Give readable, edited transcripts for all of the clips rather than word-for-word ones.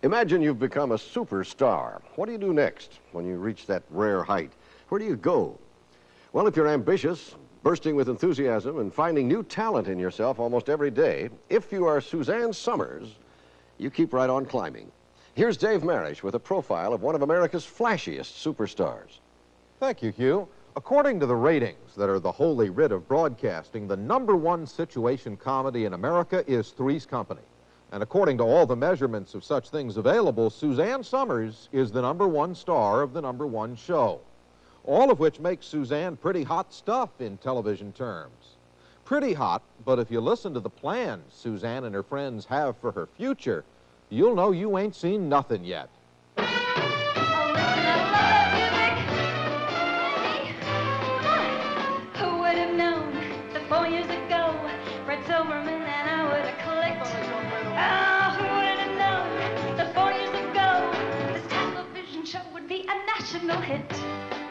Imagine you've become a superstar. What do you do next when you reach that rare height? Where do you go? Well, if you're ambitious, bursting with enthusiasm, and finding new talent in yourself almost every day, if you are Susanne Somers, you keep right on climbing. Here's Dave Marish with a profile of one of America's flashiest superstars. Thank you, Hugh. According to the ratings that are the holy writ of broadcasting, the #1 situation comedy in America is Three's Company. And according to all the measurements of such things available, Susanne Somers is the #1 star of the #1 show. All of which makes Susanne pretty hot stuff in television terms. Pretty hot, but if you listen to the plans Susanne and her friends have for her future, you'll know you ain't seen nothing yet.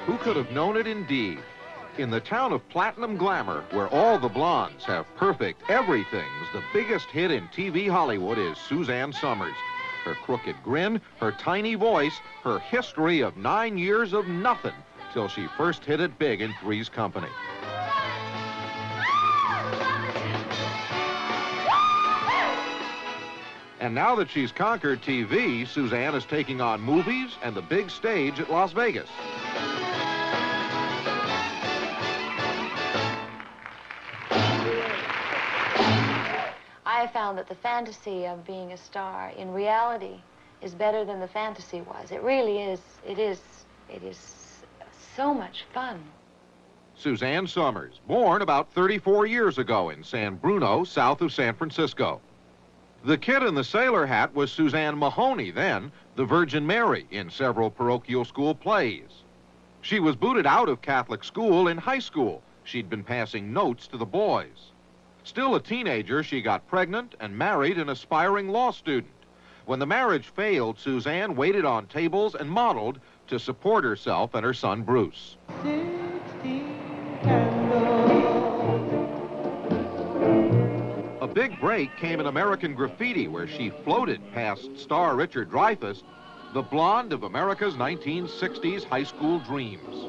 Who could have known it indeed? In the town of platinum glamour, where all the blondes have perfect everythings, the biggest hit in TV Hollywood is Susanne Somers. Her crooked grin, her tiny voice, her history of 9 years of nothing till she first hit it big in Three's Company. And now that she's conquered TV, Susanne is taking on movies and the big stage at Las Vegas. I have found that the fantasy of being a star in reality is better than the fantasy was. It really is. It is so much fun. Susanne Somers, born about 34 years ago in San Bruno, south of San Francisco. The kid in the sailor hat was Suzanne Mahoney, then the Virgin Mary, in several parochial school plays. She was booted out of Catholic school in high school. She'd been passing notes to the boys. Still a teenager, she got pregnant and married an aspiring law student. When the marriage failed, Suzanne waited on tables and modeled to support herself and her son, Bruce. A big break came in American Graffiti, where she floated past star Richard Dreyfuss, the blonde of America's 1960s high school dreams.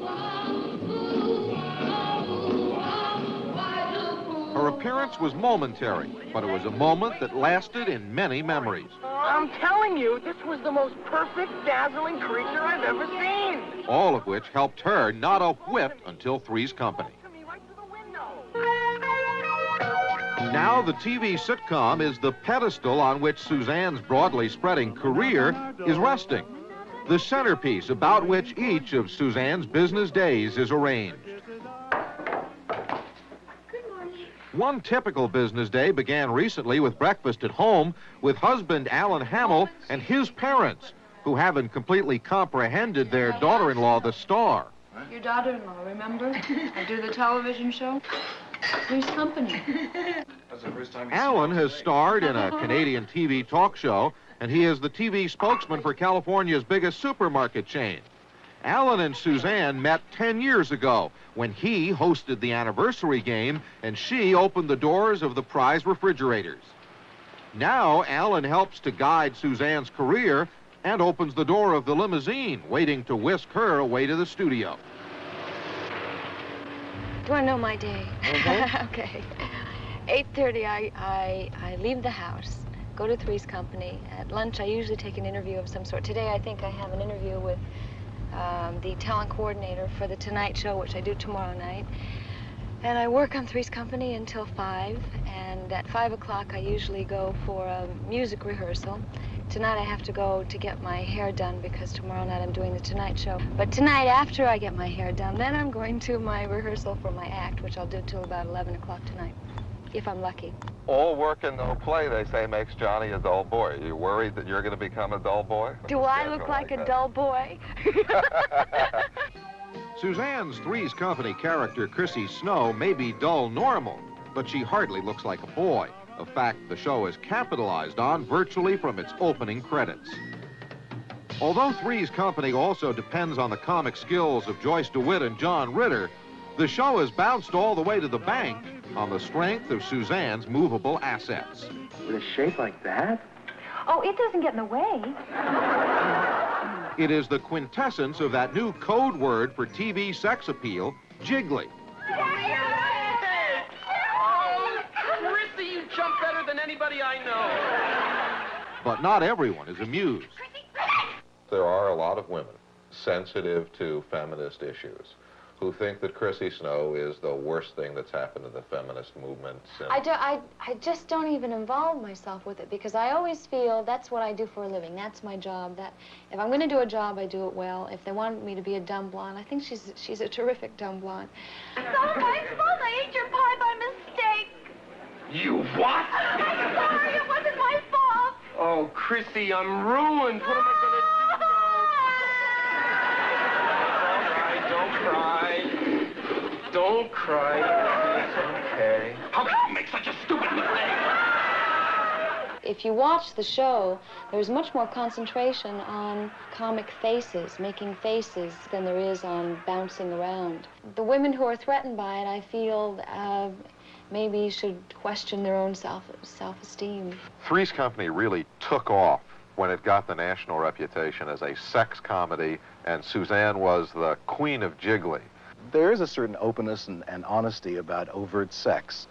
Her appearance was momentary, but it was a moment that lasted in many memories. I'm telling you, this was the most perfect, dazzling creature I've ever seen. All of which helped her not a whit until Three's Company. Now the TV sitcom is the pedestal on which Suzanne's broadly spreading career is resting, the centerpiece about which each of Suzanne's business days is arranged. One typical business day began recently with breakfast at home with husband Alan Hamill and his parents, who haven't completely comprehended their daughter-in-law, the star. Your daughter-in-law, remember? I do the television show. Three's Company. Alan has starred in a Canadian TV talk show, and he is the TV spokesman for California's biggest supermarket chain. Alan and Suzanne met 10 years ago when he hosted the anniversary game and she opened the doors of the prize refrigerators. Now Alan helps to guide Suzanne's career and opens the door of the limousine, waiting to whisk her away to the studio. Do you want to know my day? Mm-hmm. Okay. 8:30, I leave the house, go to Three's Company. At lunch, I usually take an interview of some sort. Today, I think I have an interview with the talent coordinator for The Tonight Show, which I do tomorrow night. And I work on Three's Company until 5, and at 5 o'clock, I usually go for a music rehearsal. Tonight, I have to go to get my hair done because tomorrow night I'm doing The Tonight Show. But tonight, after I get my hair done, then I'm going to my rehearsal for my act, which I'll do till about 11 o'clock tonight, if I'm lucky. All work and no play, they say, makes Johnny a dull boy. Are you worried that you're going to become a dull boy? Do I look like a dull boy? Suzanne's Three's Company character, Chrissy Snow, may be dull normal, but she hardly looks like a boy, a fact the show is capitalized on virtually from its opening credits. Although Three's Company also depends on the comic skills of Joyce DeWitt and John Ritter, the show has bounced all the way to the bank on the strength of Suzanne's movable assets. With a shape like that? Oh, it doesn't get in the way. It is the quintessence of that new code word for TV sex appeal, jiggly. Oh, Chrissy, you jump better than anybody I know. But not everyone is amused. There are a lot of women sensitive to feminist issues who think that Chrissy Snow is the worst thing that's happened to the feminist movement since... I just don't even involve myself with it because I always feel that's what I do for a living. That's my job. That if I'm going to do a job, I do it well. If they want me to be a dumb blonde, I think she's a terrific dumb blonde. It's all my fault. I ate your pie by mistake. You what? I'm sorry. It wasn't my fault. Oh, Chrissy, I'm ruined. What am I going to do? Don't cry. Don't cry. It's okay. How can you make such a stupid mistake? If you watch the show, there's much more concentration on comic faces, making faces, than there is on bouncing around. The women who are threatened by it, I feel, maybe should question their own self-esteem. Three's Company really took off when it got the national reputation as a sex comedy, and Susanne was the queen of jiggly. There is a certain openness and honesty about overt sex.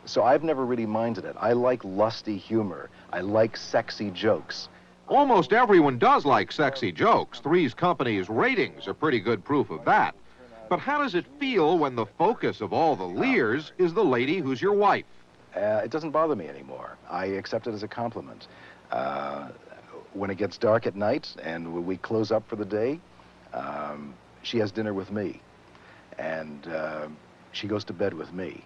So I've never really minded it. I like lusty humor. I like sexy jokes. Almost everyone does like sexy jokes. Three's Company's ratings are pretty good proof of that. But how does it feel when the focus of all the leers is the lady who's your wife? It doesn't bother me anymore. I accept it as a compliment. When it gets dark at night and we close up for the day, she has dinner with me, and she goes to bed with me.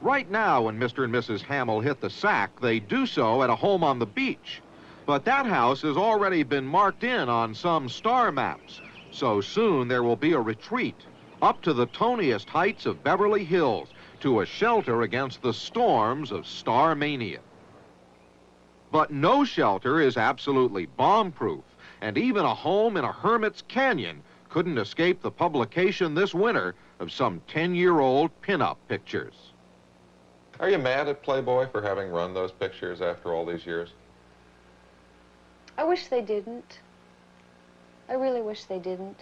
Right now, when Mr. and Mrs. Hamill hit the sack, they do so at a home on the beach. But that house has already been marked in on some star maps. So soon there will be a retreat up to the toniest heights of Beverly Hills to a shelter against the storms of star mania. But no shelter is absolutely bomb-proof, and even a home in a hermit's canyon couldn't escape the publication this winter of some 10-year-old pinup pictures. Are you mad at Playboy for having run those pictures after all these years? I wish they didn't. I really wish they didn't.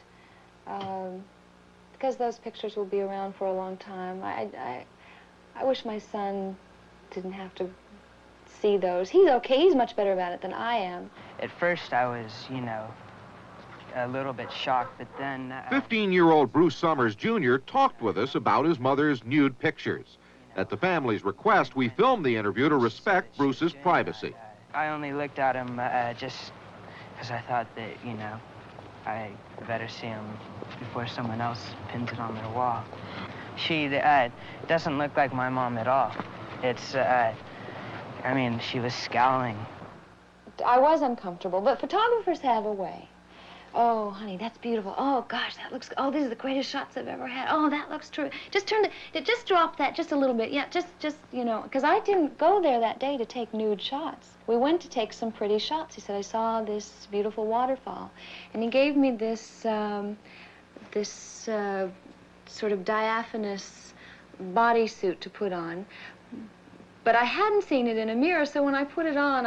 Because those pictures will be around for a long time. I wish my son didn't have to see those. He's okay. He's much better about it than I am. At first, I was, a little bit shocked, but then... 15-year-old Bruce Somers, Jr. talked with us about his mother's nude pictures. At the family's request, we filmed the interview to respect Bruce's privacy. I only looked at him just because I thought that, I better see him before someone else pins it on their wall. She doesn't look like my mom at all. It's, she was scowling. I was uncomfortable, but photographers have a way. Oh, honey, that's beautiful. Oh, gosh, that looks... Oh, these are the greatest shots I've ever had. Oh, that looks true. Just just drop that just a little bit. Yeah, just because I didn't go there that day to take nude shots. We went to take some pretty shots. He said, I saw this beautiful waterfall. And he gave me this, sort of diaphanous bodysuit to put on. But I hadn't seen it in a mirror, so when I put it on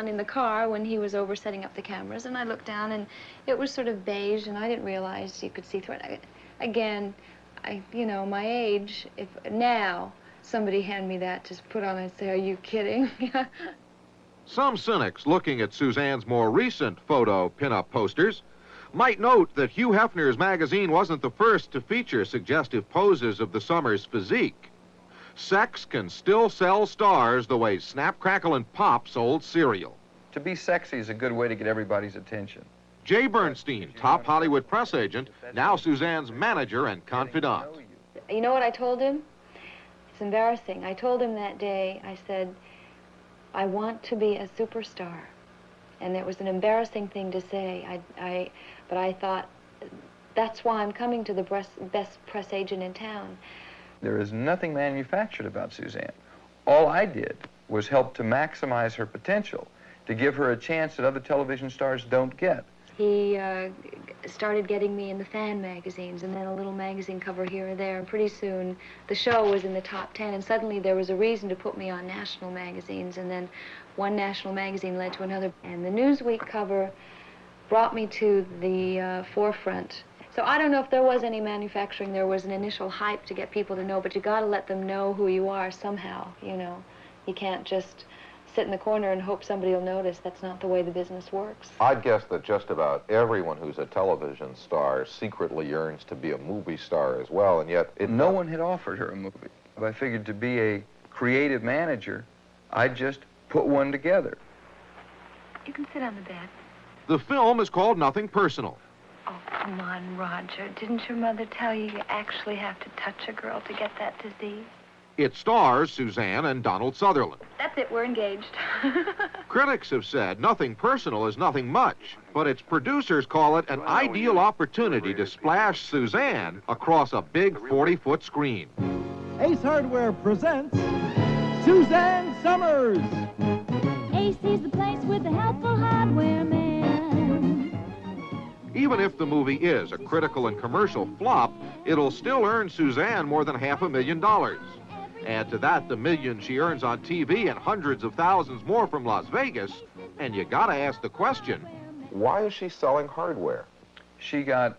in the car when he was over setting up the cameras, and I looked down, and it was sort of beige, and I didn't realize you could see through it. Again, my age, if now somebody hand me that to put on, I'd say, are you kidding? Some cynics looking at Suzanne's more recent photo pinup posters might note that Hugh Hefner's magazine wasn't the first to feature suggestive poses of the Somers physique. Sex can still sell stars the way Snap, Crackle, and Pop sold cereal. To be sexy is a good way to get everybody's attention. Jay Bernstein, top Hollywood press agent, now Suzanne's manager and confidant. You know what I told him? It's embarrassing. I told him that day, I said, I want to be a superstar. And it was an embarrassing thing to say. But I thought, that's why I'm coming to the best press agent in town. There is nothing manufactured about Susanne. All I did was help to maximize her potential, to give her a chance that other television stars don't get. He started getting me in the fan magazines, and then a little magazine cover here or there, and pretty soon the show was in the top 10, and suddenly there was a reason to put me on national magazines, and then one national magazine led to another, and the Newsweek cover brought me to the forefront. So I don't know if there was any manufacturing. There was an initial hype to get people to know, but you got to let them know who you are somehow, you know. You can't just sit in the corner and hope somebody will notice. That's not the way the business works. I'd guess that just about everyone who's a television star secretly yearns to be a movie star as well, and yet No one had offered her a movie. I figured to be a creative manager, I'd just put one together. You can sit on the bed. The film is called Nothing Personal. Oh, come on, Roger. Didn't your mother tell you you actually have to touch a girl to get that disease? It stars Susanne and Donald Sutherland. That's it, we're engaged. Critics have said Nothing Personal is nothing much, but its producers call it an ideal opportunity to splash Susanne across a big 40-foot screen. Ace Hardware presents Susanne Somers. Ace is the place with the helpful hardware man. Even if the movie is a critical and commercial flop, it'll still earn Susanne more than $500,000. Add to that the millions she earns on TV and hundreds of thousands more from Las Vegas, and you gotta ask the question, why is she selling hardware? She got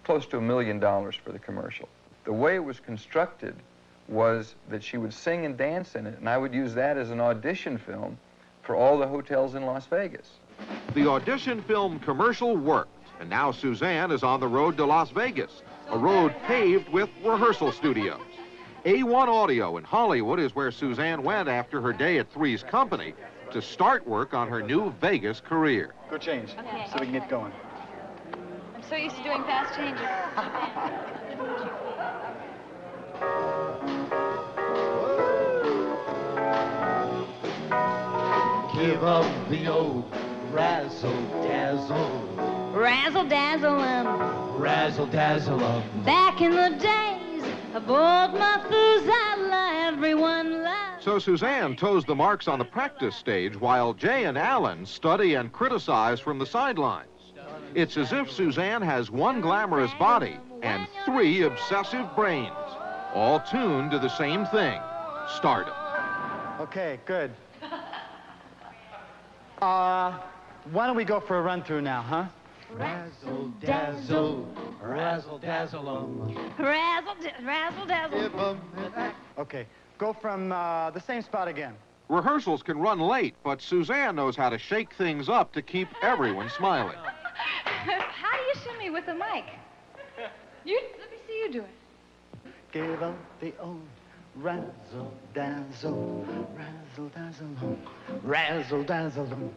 close to $1 million for the commercial. The way it was constructed was that she would sing and dance in it, and I would use that as an audition film for all the hotels in Las Vegas. the audition film commercial worked, and now Susanne is on the road to Las Vegas, a road paved with rehearsal studios. A1 Audio in Hollywood is where Susanne went after her day at Three's Company to start work on her new Vegas career. Go change, Okay. so we can get going. I'm so used to doing fast changes. Give up the old razzle-dazzle. Razzle-dazzle 'em. Razzle-dazzle 'em. Back in the days of old Methuselah, everyone loved. So Susanne toes the marks on the practice stage while Jay and Alan study and criticize from the sidelines. It's as if Susanne has one glamorous body and three obsessive brains, all tuned to the same thing, stardom. Okay, good. Why don't we go for a run-through now, huh? Razzle-dazzle. Razzle-dazzle 'em. Razzle-dazzle. Give 'em an act. Okay, go from the same spot again. Rehearsals can run late, but Susanne knows how to shake things up to keep everyone smiling. How do you shimmy with a mic? Let me see you do it. Give up the old razzle-dazzle, razzle-dazzle, razzle-dazzle.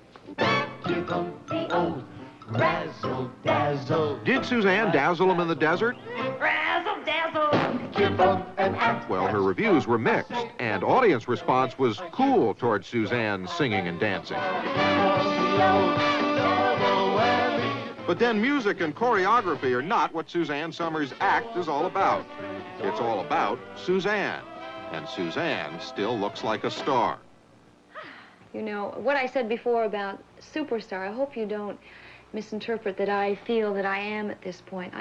Give 'em the old razzle-dazzle. Did Susanne dazzle them in the desert? Razzle-dazzle. Give 'em an act. Well, her reviews were mixed, and audience response was cool towards Suzanne's singing and dancing. But then music and choreography are not what Susanne Somers' act is all about. It's all about Susanne, and Susanne still looks like a star. You know, what I said before about superstar, I hope you don't misinterpret that I feel that I am at this point.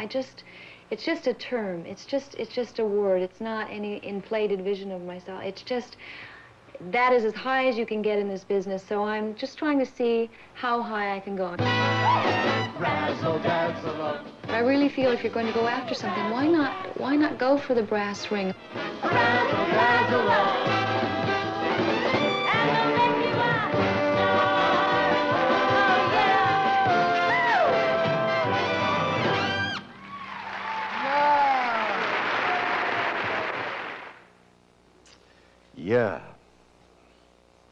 It's just a term. It's just a word. It's not any inflated vision of myself. It's just, that is as high as you can get in this business, so I'm just trying to see how high I can go. Razzle-dazzle. I really feel if you're going to go after something, why not go for the brass ring? Yeah.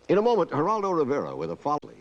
In a moment, Geraldo Rivera with a folly.